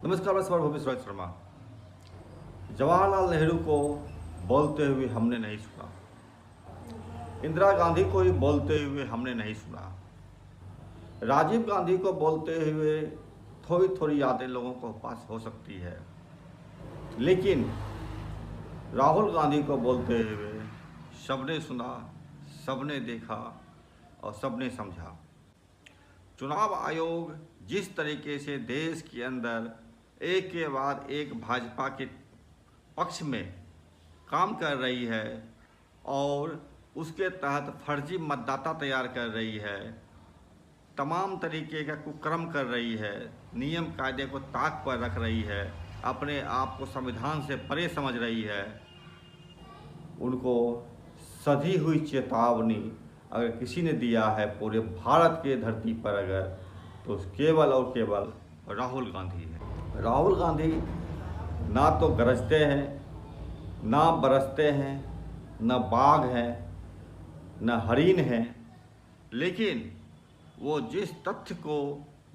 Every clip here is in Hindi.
नमस्कार, मैं स्वर भूपेश रोहित शर्मा। जवाहरलाल नेहरू को बोलते हुए हमने नहीं सुना, इंदिरा गांधी को ही बोलते हुए हमने नहीं सुना, राजीव गांधी को बोलते हुए थोड़ी थोड़ी यादें लोगों को पास हो सकती है, लेकिन राहुल गांधी को बोलते हुए सबने सुना, सबने देखा और सबने समझा। चुनाव आयोग जिस तरीके से देश के अंदर एक के बाद एक भाजपा के पक्ष में काम कर रही है और उसके तहत फर्जी मतदाता तैयार कर रही है, तमाम तरीके का कुकर्म कर रही है, नियम कायदे को ताक पर रख रही है, अपने आप को संविधान से परे समझ रही है, उनको सधी हुई चेतावनी अगर किसी ने दिया है पूरे भारत के धरती पर अगर, तो केवल और केवल राहुल गांधी है। राहुल गांधी ना तो गरजते हैं, ना बरसते हैं, न बाघ हैं, न हरिन हैं, लेकिन वो जिस तथ्य को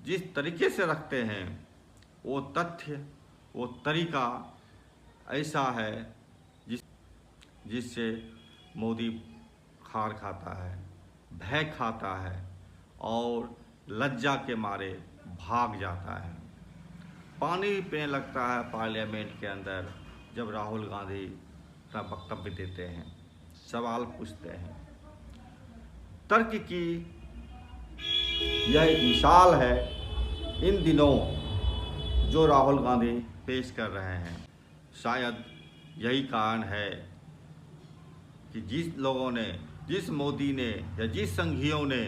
जिस तरीके से रखते हैं, वो तथ्य, वो तरीका ऐसा है जिससे मोदी खार खाता है, भय खाता है और लज्जा के मारे भाग जाता है। पानी पीने लगता है पार्लियामेंट के अंदर जब राहुल गांधी अपना वक्तव्य देते हैं, सवाल पूछते हैं। तर्क की यह एक मिसाल है इन दिनों जो राहुल गांधी पेश कर रहे हैं। शायद यही कारण है कि जिस लोगों ने, जिस मोदी ने या जिस संघियों ने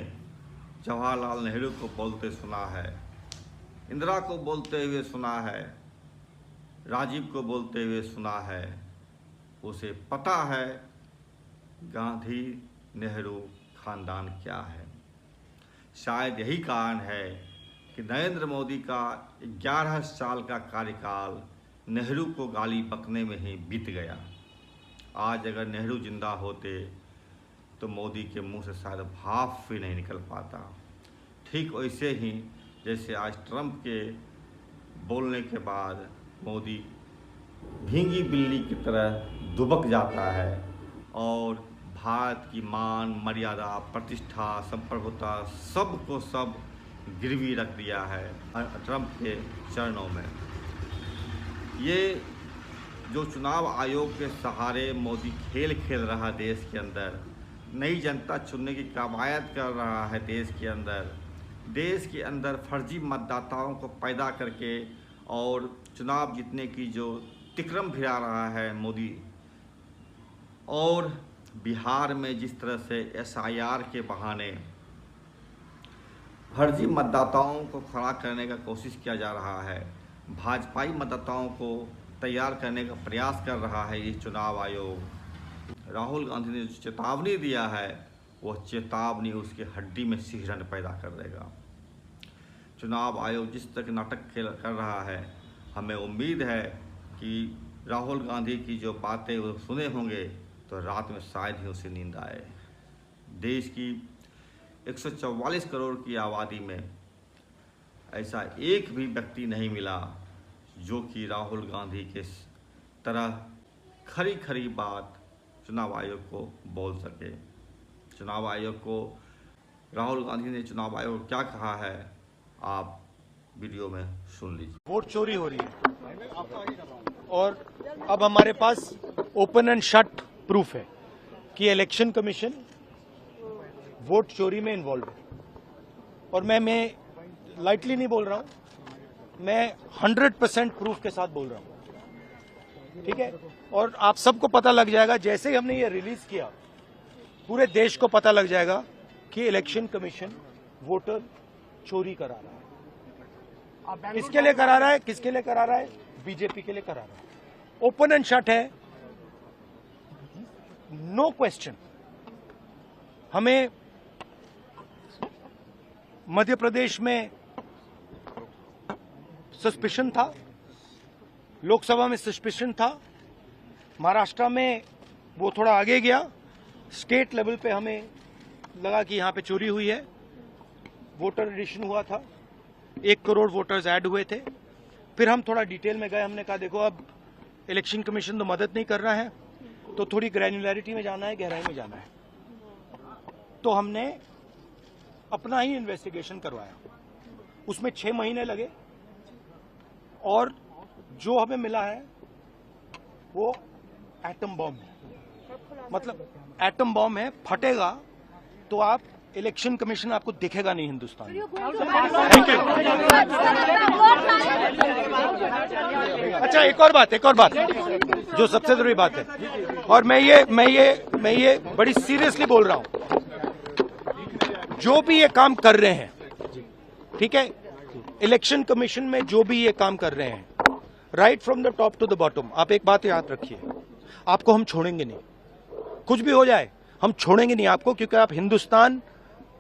जवाहरलाल नेहरू को बोलते सुना है, इंदिरा को बोलते हुए सुना है, राजीव को बोलते हुए सुना है, उसे पता है गांधी नेहरू खानदान क्या है। शायद यही कारण है कि नरेंद्र मोदी का 11 साल का कार्यकाल नेहरू को गाली बकने में ही बीत गया। आज अगर नेहरू जिंदा होते तो मोदी के मुंह से शायद भाप भी नहीं निकल पाता। ठीक वैसे ही जैसे आज ट्रंप के बोलने के बाद मोदी भींगी बिल्ली की तरह दुबक जाता है और भारत की मान, मर्यादा, प्रतिष्ठा, संप्रभुता सब को सब गिरवी रख दिया है ट्रंप के चरणों में। ये जो चुनाव आयोग के सहारे मोदी खेल खेल रहा देश के अंदर, नई जनता चुनने की कवायद कर रहा है देश के अंदर फर्जी मतदाताओं को पैदा करके और चुनाव जीतने की जो तिक्रम भिड़ा रहा है मोदी, और बिहार में जिस तरह से SIR के बहाने फर्जी मतदाताओं को खड़ा करने का कोशिश किया जा रहा है, भाजपाई मतदाताओं को तैयार करने का प्रयास कर रहा है ये चुनाव आयोग। राहुल गांधी ने जो चेतावनी दिया है, वह चेतावनी उसके हड्डी में सिहरन पैदा कर देगा। चुनाव आयोग जिस तरह के नाटक कर रहा है, हमें उम्मीद है कि राहुल गांधी की जो बातें वो सुने होंगे तो रात में शायद ही उसे नींद आए। देश की 144 करोड़ की आबादी में ऐसा एक भी व्यक्ति नहीं मिला जो कि राहुल गांधी के तरह खरी खरी बात चुनाव आयोग को बोल सके। चुनाव आयोग को राहुल गांधी ने चुनाव आयोग को क्या कहा है, आप वीडियो में सुन लीजिए। वोट चोरी हो रही है और अब हमारे पास ओपन एंड शट प्रूफ है कि इलेक्शन कमीशन वोट चोरी में इन्वॉल्व है। और मैं लाइटली नहीं बोल रहा हूं, मैं 100% प्रूफ के साथ बोल रहा हूं, ठीक है। और आप सबको पता लग जाएगा, जैसे ही हमने ये रिलीज किया पूरे देश को पता लग जाएगा कि इलेक्शन कमीशन वोटर चोरी करा रहा है। किसके लिए करा रहा है, किसके लिए करा रहा है? बीजेपी के लिए करा रहा है। ओपन एंड शट है, नो क्वेश्चन। हमें मध्य प्रदेश में सस्पिशन था, लोकसभा में सस्पिशन था, महाराष्ट्र में वो थोड़ा आगे गया, स्टेट लेवल पे हमें लगा कि यहां पे चोरी हुई है। वोटर एडिशन हुआ था, 1 करोड़ वोटर्स ऐड हुए थे फिर हम थोड़ा डिटेल में गए, हमने कहा देखो अब इलेक्शन कमीशन तो मदद नहीं कर रहा है, तो थोड़ी ग्रैन्युलैरिटी में जाना है, गहराई में जाना है। तो हमने अपना ही इन्वेस्टिगेशन करवाया, उसमें 6 महीने लगे और जो हमें मिला है वो एटम बॉम्ब है। मतलब एटम बॉम्ब है, फटेगा तो आप इलेक्शन कमीशन आपको दिखेगा नहीं हिंदुस्तान में। Thank you. अच्छा, एक और बात जो सबसे जरूरी बात है, और मैं ये बड़ी सीरियसली बोल रहा हूं, जो भी ये काम कर रहे हैं, ठीक है, इलेक्शन कमीशन में जो भी ये काम कर रहे हैं, right from the top to the bottom, आप एक बात याद रखिए, आपको हम छोड़ेंगे नहीं। कुछ भी हो जाए हम छोड़ेंगे नहीं आपको, क्योंकि आप हिंदुस्तान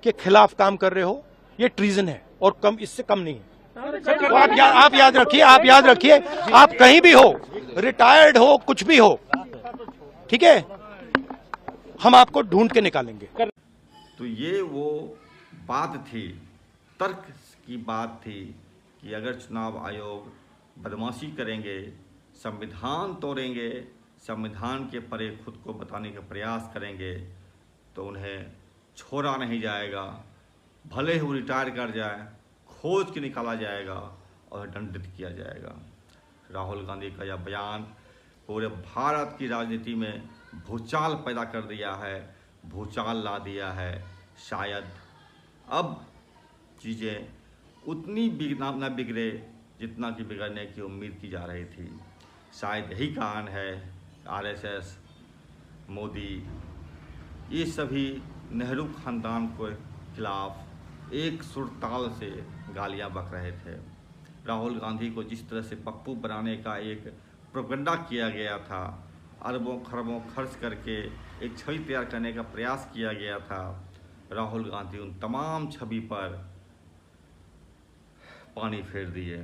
के खिलाफ काम कर रहे हो। ये ट्रीजन है और कम, इससे कम नहीं है। तो आप याद रखिए, आप कहीं भी हो, रिटायर्ड हो, कुछ भी हो, ठीक है, हम आपको ढूंढ के निकालेंगे। तो ये वो बात थी, तर्क की बात थी कि अगर चुनाव आयोग बदमाशी करेंगे, संविधान तोड़ेंगे, संविधान के परे खुद को बताने का प्रयास करेंगे, तो उन्हें छोड़ा नहीं जाएगा। भले ही वो रिटायर कर जाए, खोज के निकाला जाएगा और दंडित किया जाएगा। राहुल गांधी का यह बयान पूरे भारत की राजनीति में भूचाल पैदा कर दिया है, भूचाल ला दिया है। शायद अब चीज़ें उतनी न बिगड़े जितना कि बिगड़ने की उम्मीद की जा रही थी। शायद यही कारण है आरएसएस, मोदी, ये सभी नेहरू खानदान के खिलाफ एक सुर ताल से गालियां बक रहे थे। राहुल गांधी को जिस तरह से पप्पू बनाने का एक प्रोपेगेंडा किया गया था, अरबों खरबों खर्च करके एक छवि तैयार करने का प्रयास किया गया था, राहुल गांधी उन तमाम छवि पर पानी फेर दिए।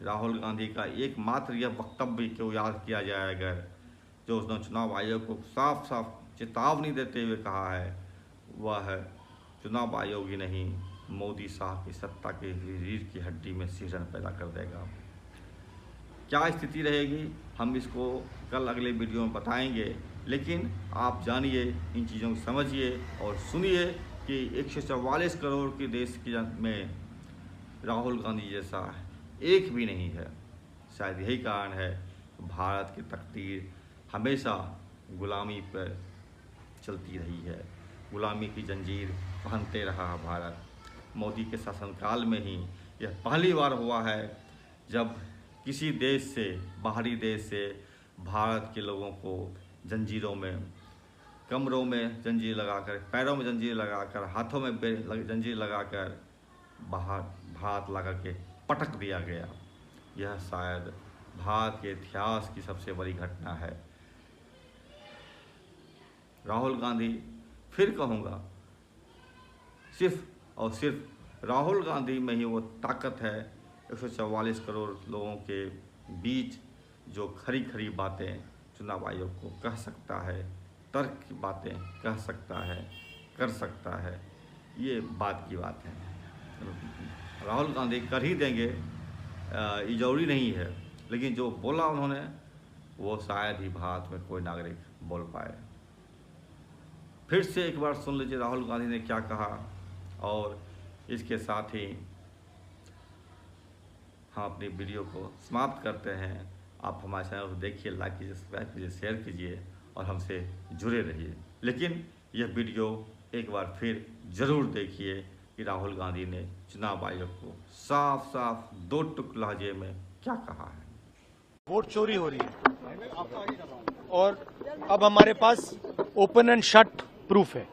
राहुल गांधी का एकमात्र यह वक्तव्य को याद किया जाए अगर, जो उसने चुनाव आयोग को साफ साफ चेतावनी देते हुए कहा है, वह है चुनाव आयोग ही नहीं, मोदी साहब की सत्ता के रीढ़ की हड्डी में सिहरन पैदा कर देगा। क्या स्थिति रहेगी हम इसको कल अगले वीडियो में बताएंगे, लेकिन आप जानिए, इन चीज़ों को समझिए और सुनिए कि 144 करोड़ के देश के में राहुल गांधी जैसा एक भी नहीं है। शायद यही कारण है भारत की तकदीर हमेशा गुलामी पर चलती रही है, गुलामी की जंजीर पहनते रहा है भारत। मोदी के शासनकाल में ही यह पहली बार हुआ है जब किसी देश से, बाहरी देश से भारत के लोगों को जंजीरों में, कमरों में जंजीर लगाकर, पैरों में जंजीर लगाकर, हाथों में जंजीर लगाकर बाहर भारत ला के पटक दिया गया। यह शायद भारत के इतिहास की सबसे बड़ी घटना है। राहुल गांधी, फिर कहूँगा, सिर्फ और सिर्फ राहुल गांधी में ही वो ताकत है 144 करोड़ लोगों के बीच जो खरी खरी बातें चुनाव आयोग को कह सकता है, तर्क की बातें कह सकता है, कर सकता है। ये बात की बात है। राहुल गांधी कर ही देंगे, ये जरूरी नहीं है, लेकिन जो बोला उन्होंने वो शायद ही भारत में कोई नागरिक बोल पाए। फिर से एक बार सुन लीजिए राहुल गांधी ने क्या कहा, और इसके साथ ही हम अपनी वीडियो को समाप्त करते हैं। आप हमारे चैनल को देखिए, लाइक कीजिए, सब्सक्राइब कीजिए, शेयर कीजिए और हमसे जुड़े रहिए। लेकिन यह वीडियो एक बार फिर ज़रूर देखिए कि राहुल गांधी ने चुनाव आयोग को साफ साफ दो टुक लहजे में क्या कहा है। वोट चोरी हो रही है और अब हमारे पास ओपन एंड शट प्रूफ है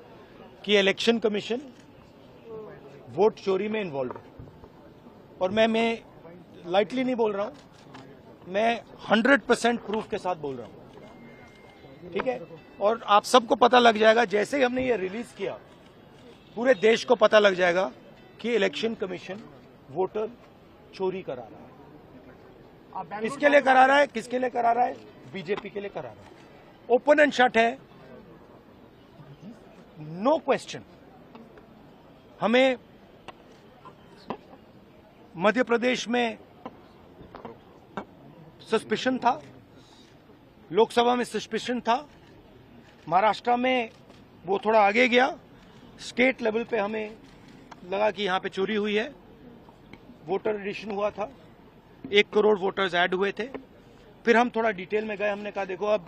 कि इलेक्शन कमीशन वोट चोरी में इन्वॉल्व है। और मैं लाइटली नहीं बोल रहा हूं, मैं 100% प्रूफ के साथ बोल रहा हूं, ठीक है। और आप सबको पता लग जाएगा, जैसे ही हमने ये रिलीज किया, पूरे देश को पता लग जाएगा कि इलेक्शन कमीशन वोटर चोरी करा रहा है। किसके लिए करा रहा है? किसके लिए करा रहा है? बीजेपी के लिए करा रहा है। ओपन एंड शट है, नो क्वेश्चन। हमें मध्य प्रदेश में सस्पिशन था, लोकसभा में सस्पिशन था, महाराष्ट्र में वो थोड़ा आगे गया, स्टेट लेवल पे हमें लगा कि यहाँ पे चोरी हुई है, वोटर एडिशन हुआ था, 1 करोड़ वोटर्स ऐड हुए थे। फिर हम थोड़ा डिटेल में गए, हमने कहा देखो अब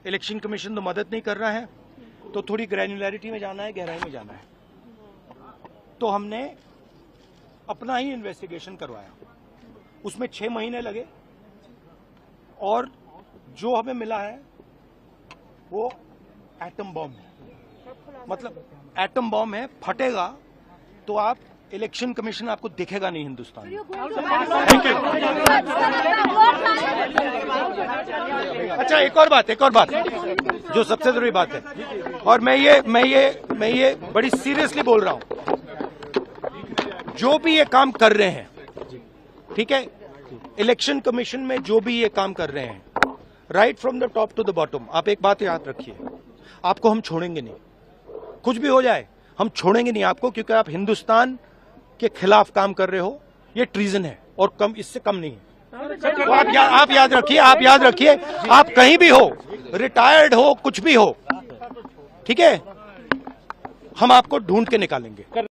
इलेक्शन कमीशन तो मदद नहीं कर रहा है, तो थोड़ी ग्रैन्युलैरिटी में जाना है, गहराई में जाना है। तो हमने अपना ही इन्वेस्टिगेशन करवाया, उसमें 6 महीने लगे और जो हमें मिला है वो एटम बॉम्ब है। मतलब एटम बॉम्ब है, फटेगा तो आप इलेक्शन कमीशन आपको दिखेगा नहीं हिंदुस्तान में। Thank you. अच्छा, एक और बात जो सबसे जरूरी बात है, और मैं ये बड़ी सीरियसली बोल रहा हूं, जो भी ये काम कर रहे हैं, ठीक है, इलेक्शन कमीशन में जो भी ये काम कर रहे हैं, right from the top to the bottom, आप एक बात याद रखिए, आपको हम छोड़ेंगे नहीं, कुछ भी हो जाए हम छोड़ेंगे नहीं आपको, क्योंकि आप हिंदुस्तान के खिलाफ काम कर रहे हो, ये ट्रीजन है और कम, इससे कम नहीं है। तो आप याद रखिए, आप कहीं भी हो, रिटायर्ड हो, कुछ भी हो, ठीक है, हम आपको ढूंढ के निकालेंगे।